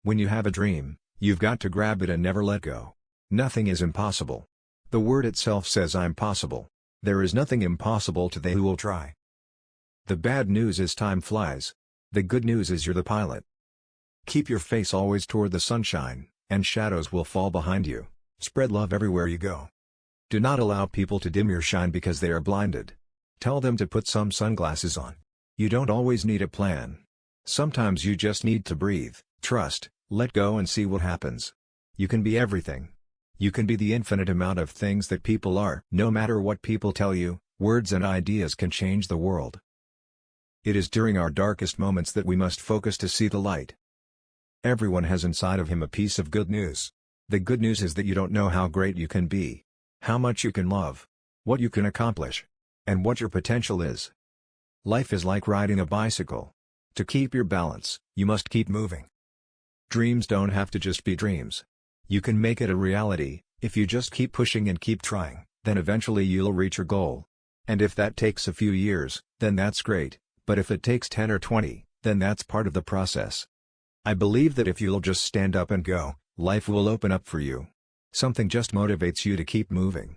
When you have a dream, you've got to grab it and never let go. Nothing is impossible. The word itself says I'm possible. There is nothing impossible to they who will try. The bad news is time flies. The good news is you're the pilot. Keep your face always toward the sunshine, and shadows will fall behind you. Spread love everywhere you go. Do not allow people to dim your shine because they are blinded. Tell them to put some sunglasses on. You don't always need a plan. Sometimes you just need to breathe, trust, let go and see what happens. You can be everything. You can be the infinite amount of things that people are. No matter what people tell you, words and ideas can change the world. It is during our darkest moments that we must focus to see the light. Everyone has inside of him a piece of good news. The good news is that you don't know how great you can be, how much you can love, what you can accomplish, and what your potential is. Life is like riding a bicycle. To keep your balance, you must keep moving. Dreams don't have to just be dreams. You can make it a reality. If you just keep pushing and keep trying, then eventually you'll reach your goal. And if that takes a few years, then that's great, but if it takes 10 or 20, then that's part of the process. I believe that if you'll just stand up and go, life will open up for you. Something just motivates you to keep moving.